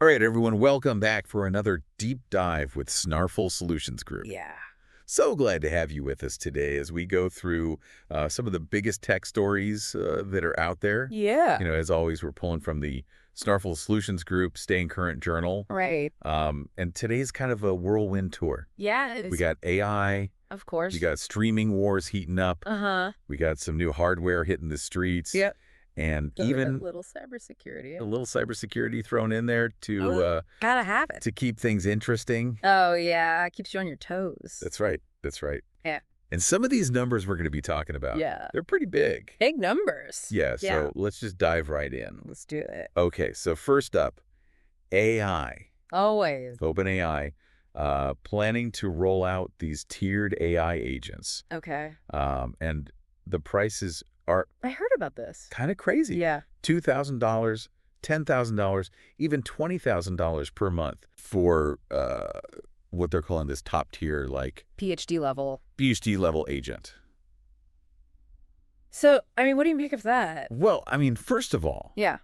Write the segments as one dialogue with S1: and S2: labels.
S1: All right, everyone, welcome back for another deep dive with Snarful Solutions Group.
S2: Yeah.
S1: So glad to have you with us today as we go through some of the biggest tech stories that are out there.
S2: Yeah.
S1: You know, as always, we're pulling from the Snarful Solutions Group, Staying Current Journal.
S2: Right.
S1: And today's kind of a whirlwind tour.
S2: Yeah.
S1: We got AI.
S2: Of course.
S1: We got streaming wars heating up.
S2: Uh-huh.
S1: We got some new hardware hitting the streets.
S2: Yep.
S1: And
S2: A
S1: even
S2: little cybersecurity.
S1: a little cybersecurity thrown in there to
S2: Gotta have it.
S1: to keep things interesting.
S2: Oh, yeah. Keeps you on your toes.
S1: That's right. That's right.
S2: Yeah.
S1: And some of these numbers we're going to be talking about,
S2: Yeah.
S1: they're pretty big.
S2: Big numbers.
S1: Yeah,
S2: Yeah.
S1: so let's just dive right in.
S2: Let's do it.
S1: Okay, so first up, AI.
S2: Always.
S1: OpenAI planning to roll out these tiered AI agents.
S2: Okay.
S1: And the prices are
S2: I heard about this.
S1: kind of crazy.
S2: Yeah.
S1: $2,000, $10,000, even $20,000 per month for what they're calling this top tier, like
S2: PhD level.
S1: PhD level agent.
S2: So, I mean, what do you make of that?
S1: Well, I mean, first of all,
S2: Yeah.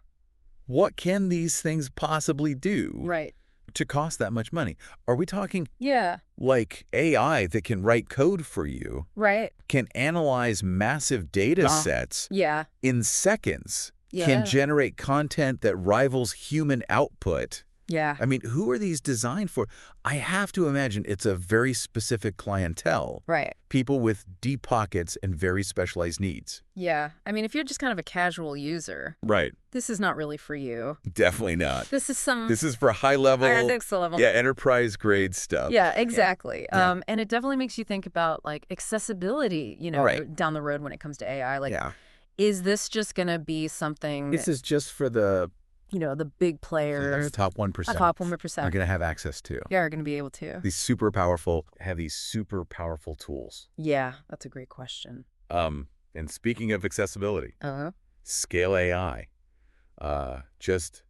S1: what can these things possibly do
S2: Right.
S1: to cost that much money? Are we talking
S2: Yeah.
S1: like AI that can write code for you,
S2: Right.
S1: can analyze massive data sets
S2: Yeah.
S1: in seconds,
S2: Yeah.
S1: can generate content that rivals human output?
S2: Yeah.
S1: I mean, who are these designed for? I have to imagine it's a very specific clientele.
S2: Right.
S1: People with deep pockets and very specialized needs.
S2: Yeah. I mean, if you're just kind of a casual user,
S1: Right.
S2: this is not really for you.
S1: Definitely not.
S2: This is some
S1: This is for high level,
S2: next level.
S1: yeah, enterprise grade stuff.
S2: Yeah, exactly.
S1: Yeah.
S2: And it definitely makes you think about like accessibility,
S1: Right.
S2: down the road when it comes to AI. Like,
S1: Yeah.
S2: is this just going to be something,
S1: This is just for the
S2: the big players,
S1: top 1%.
S2: top
S1: Are
S2: 1%,
S1: going to have access to.
S2: are going to be able to?
S1: These super powerful tools.
S2: Yeah, that's a great question.
S1: And speaking of accessibility,
S2: Uh-huh.
S1: Scale AI just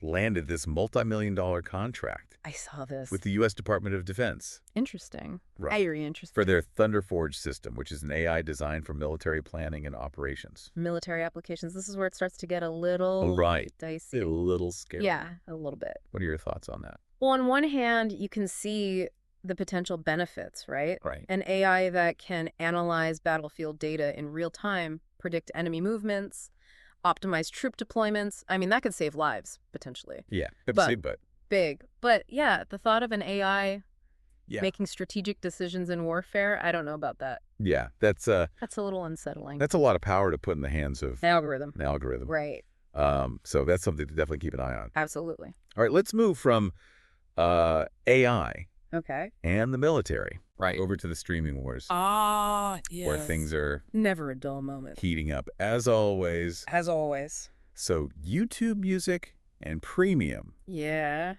S1: landed this multi-million-dollar contract
S2: I saw this.
S1: with the US Department of Defense.
S2: Interesting.
S1: Right.
S2: Very interesting.
S1: For their Thunderforge system, which is an AI designed for military planning and operations.
S2: Military applications. This is where it starts to get a little dicey.
S1: A little scary.
S2: Yeah, a little bit.
S1: What are your thoughts on that?
S2: Well, on one hand, you can see the potential benefits, right?
S1: Right.
S2: An AI that can analyze battlefield data in real time, predict enemy movements, optimize troop deployments. I mean, that could save lives, potentially.
S1: Yeah.
S2: But- Big. But yeah, the thought of an AI making strategic decisions in warfare, I don't know about that.
S1: Yeah, that's
S2: a little unsettling.
S1: a lot of power to put in the hands of
S2: Algorithm.
S1: an algorithm.
S2: Right.
S1: So that's something to definitely keep an eye on.
S2: Absolutely.
S1: All right, let's move from AI
S2: Okay.
S1: and the military
S3: Right.
S1: over to the streaming wars,
S3: Yes.
S1: where things are
S2: Never a dull moment.
S1: heating up, as always.
S2: As always.
S1: So YouTube Music and Premium,
S2: Yeah.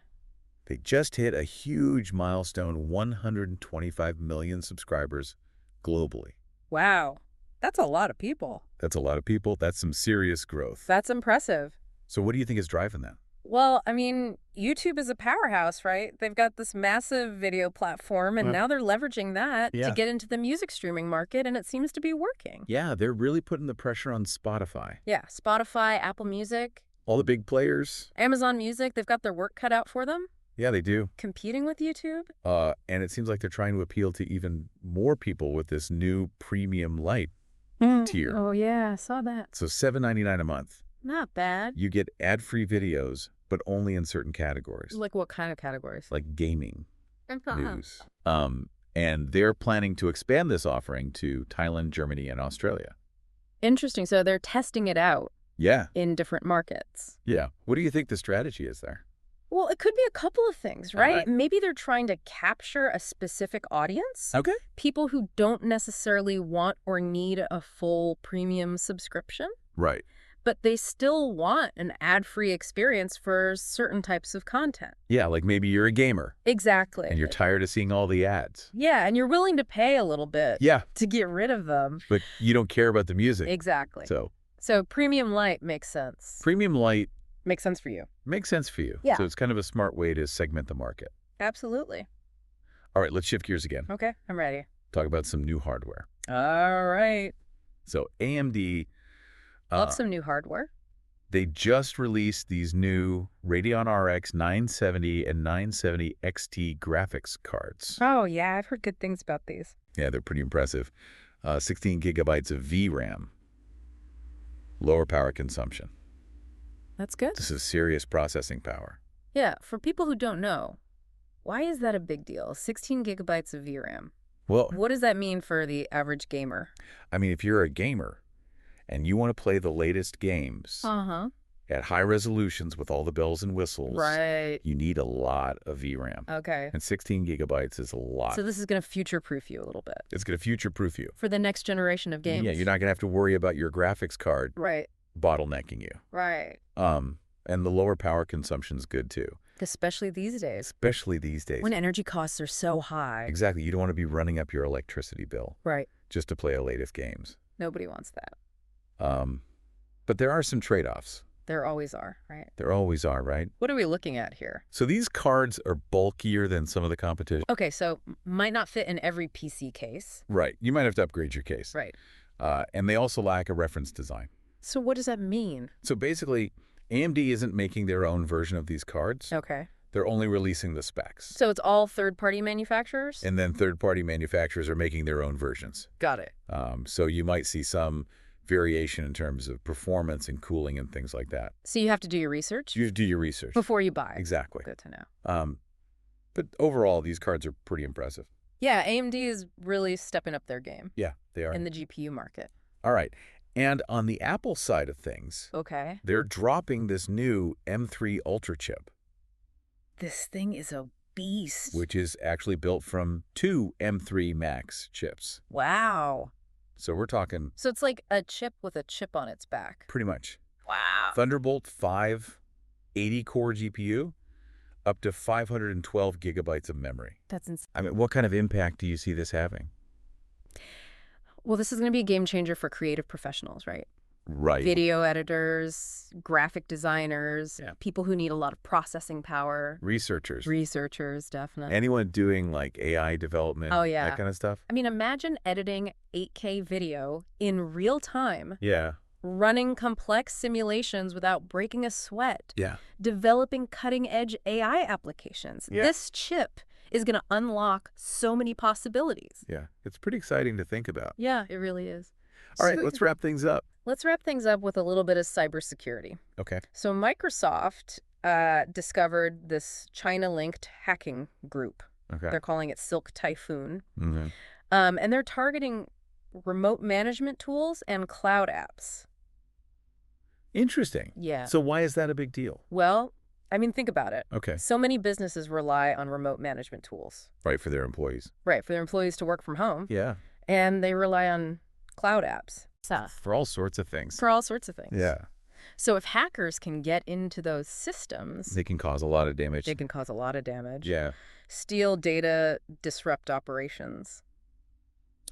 S1: they just hit a huge milestone, 125 million subscribers globally.
S2: Wow. That's a lot of people.
S1: That's a lot of people. That's some serious growth.
S2: That's impressive.
S1: So what do you think is driving that?
S2: Well, I mean, YouTube is a powerhouse, right? They've got this massive video platform, and
S1: Well,
S2: now they're leveraging that
S1: yeah.
S2: to get into the music streaming market, and it seems to be working.
S1: Yeah, they're really putting the pressure on Spotify.
S2: Yeah, Spotify, Apple Music,
S1: All the big players,
S2: Amazon Music, they've got their work cut out for them,
S1: yeah, they do.
S2: competing with YouTube.
S1: And it seems like they're trying to appeal to even more people with this new Premium Lite tier.
S2: Oh, yeah, I saw that.
S1: So $7.99 a month.
S2: Not bad.
S1: You get ad-free videos, but only in certain categories,
S2: Like what kind of categories?
S1: like gaming,
S2: Uh-huh.
S1: news. And they're planning to expand this offering to Thailand, Germany, and Australia.
S2: Interesting. So they're testing it out
S1: Yeah,
S2: in different markets.
S1: yeah. What do you think the strategy is there?
S2: Well, it could be a couple of things,
S1: All
S2: right?
S1: right.
S2: Maybe they're trying to capture a specific audience.
S1: Okay.
S2: People who don't necessarily want or need a full premium subscription,
S1: Right.
S2: but they still want an ad-free experience for certain types of content.
S1: Yeah, like maybe you're a gamer
S2: Exactly.
S1: and you're tired of seeing all the ads.
S2: Yeah, and you're willing to pay a little bit
S1: Yeah,
S2: to get rid of them.
S1: but you don't care about the music.
S2: Exactly.
S1: So
S2: Premium Lite makes sense.
S1: Premium Lite
S2: Makes sense for you.
S1: makes sense for you.
S2: Yeah.
S1: So it's kind of a smart way to segment the market.
S2: Absolutely.
S1: All right, let's shift gears again.
S2: Okay, I'm ready.
S1: Talk about some new hardware.
S2: All right.
S1: So AMD
S2: Love some new hardware.
S1: They just released these new Radeon RX 970 and 970 XT graphics cards.
S2: Oh, yeah, I've heard good things about these.
S1: Yeah, they're pretty impressive. 16 gigabytes of VRAM. Lower power consumption.
S2: That's good.
S1: This is serious processing power.
S2: Yeah, for people who don't know, why is that a big deal? 16 gigabytes of VRAM.
S1: Well,
S2: What does that mean for the average gamer?
S1: I mean, if you're a gamer and you want to play the latest games
S2: Uh-huh.
S1: at high resolutions with all the bells and whistles,
S2: Right.
S1: you need a lot of VRAM.
S2: Okay.
S1: And 16 gigabytes is a lot.
S2: So this is going to future-proof you a little bit.
S1: It's going to future-proof you.
S2: For the next generation of games.
S1: Yeah, you're not going to have to worry about your graphics card
S2: Right.
S1: bottlenecking you.
S2: Right.
S1: And the lower power consumption's good too.
S2: Especially these days.
S1: Especially these days.
S2: When energy costs are so high.
S1: Exactly. You don't want to be running up your electricity bill
S2: Right.
S1: just to play the latest games.
S2: Nobody wants that.
S1: But there are some trade-offs.
S2: There always are, right?
S1: There always are, right?
S2: What are we looking at here?
S1: So these cards are bulkier than some of the competition.
S2: Okay, so might not fit in every PC case.
S1: Right. You might have to upgrade your case.
S2: Right.
S1: And they also lack a reference design.
S2: So what does that mean?
S1: So basically, AMD isn't making their own version of these cards.
S2: Okay.
S1: They're only releasing the specs.
S2: So it's all third-party manufacturers?
S1: And then third-party manufacturers are making their own versions.
S2: Got it.
S1: So you might see some variation in terms of performance and cooling and things like that.
S2: So you have to do your research?
S1: You do your research.
S2: Before you buy.
S1: Exactly.
S2: Good to know.
S1: But overall, these cards are pretty impressive.
S2: Yeah, AMD is really stepping up their game.
S1: Yeah, they are.
S2: In the GPU market.
S1: All right. And on the Apple side of things,
S2: Okay.
S1: they're dropping this new M3 Ultra chip,
S2: This thing is a beast.
S1: which is actually built from two M3 Max chips.
S2: Wow.
S1: So we're talking
S2: So it's like a chip with a chip on its back.
S1: pretty much
S2: Wow.
S1: Thunderbolt 5 80-core GPU, up to 512 gigabytes of memory.
S2: That's insane.
S1: I mean, what kind of impact do you see this having?
S2: Well, this is going to be a game changer for creative professionals, right?
S1: Right.
S2: Video editors, graphic designers,
S1: Yeah.
S2: people who need a lot of processing power.
S1: Researchers.
S2: Researchers, definitely.
S1: Anyone doing like AI development.
S2: Oh, yeah.
S1: That kind of stuff.
S2: I mean, imagine editing 8K video in real time,
S1: Yeah.
S2: running complex simulations without breaking a sweat,
S1: Yeah.
S2: developing cutting-edge AI applications.
S1: Yeah.
S2: This chip is going to unlock so many possibilities.
S1: Yeah. It's pretty exciting to think about.
S2: Yeah, it really is.
S1: All right,
S2: So
S1: let's wrap things up.
S2: let's wrap things up with a little bit of cybersecurity.
S1: Okay.
S2: So Microsoft discovered this China-linked hacking group.
S1: Okay.
S2: They're calling it Silk Typhoon.
S1: Mm-hmm.
S2: And they're targeting remote management tools and cloud apps.
S1: Interesting.
S2: Yeah.
S1: So why is that a big deal?
S2: Well, I mean, think about it.
S1: Okay.
S2: So many businesses rely on remote management tools,
S1: Right, for their employees.
S2: right, for their employees to work from home.
S1: Yeah.
S2: And they rely on cloud apps. Stuff.
S1: For all sorts of things.
S2: For all sorts of things.
S1: Yeah.
S2: So if hackers can get into those systems,
S1: They can cause a lot of damage.
S2: they can cause a lot of damage.
S1: Yeah.
S2: Steal data, disrupt operations.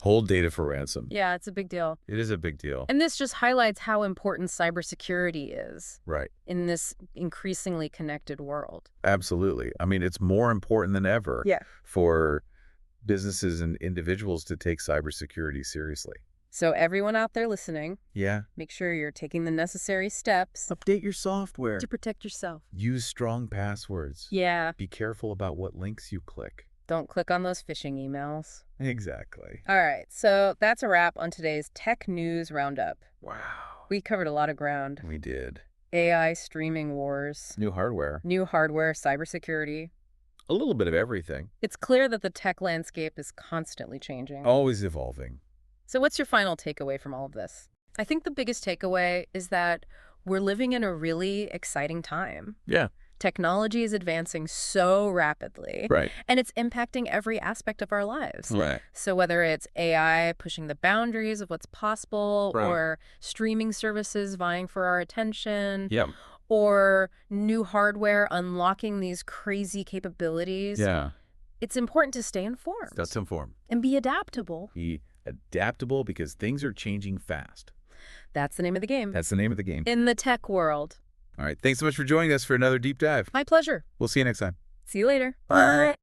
S1: Hold data for ransom.
S2: Yeah, it's a big deal.
S1: It is a big deal.
S2: And this just highlights how important cybersecurity is
S1: Right.
S2: in this increasingly connected world.
S1: Absolutely. I mean, it's more important than ever
S2: Yeah.
S1: for businesses and individuals to take cybersecurity seriously.
S2: So everyone out there listening,
S1: Yeah.
S2: make sure you're taking the necessary steps
S1: Update your software.
S2: to protect yourself.
S1: Use strong passwords.
S2: Yeah.
S1: Be careful about what links you click.
S2: Don't click on those phishing emails.
S1: Exactly.
S2: All right. So that's a wrap on today's Tech News Roundup.
S1: Wow.
S2: We covered a lot of ground.
S1: We did.
S2: AI streaming wars,
S1: New hardware.
S2: new hardware, cybersecurity.
S1: A little bit of everything.
S2: It's clear that the tech landscape is constantly changing.
S1: Always evolving.
S2: So what's your final takeaway from all of this? I think the biggest takeaway is that we're living in a really exciting time.
S1: Yeah.
S2: Technology is advancing so rapidly,
S1: Right.
S2: and it's impacting every aspect of our lives.
S1: Right.
S2: So whether it's AI pushing the boundaries of what's possible,
S1: Right.
S2: or streaming services vying for our attention,
S1: Yeah.
S2: or new hardware unlocking these crazy capabilities,
S1: Yeah.
S2: it's important to stay informed
S1: That's informed.
S2: and be adaptable.
S1: Be adaptable because things are changing fast.
S2: That's the name of the game.
S1: That's the name of the game.
S2: In the tech world.
S1: All right. Thanks so much for joining us for another deep dive.
S2: My pleasure.
S1: We'll see you next time.
S2: See you later.
S1: Bye.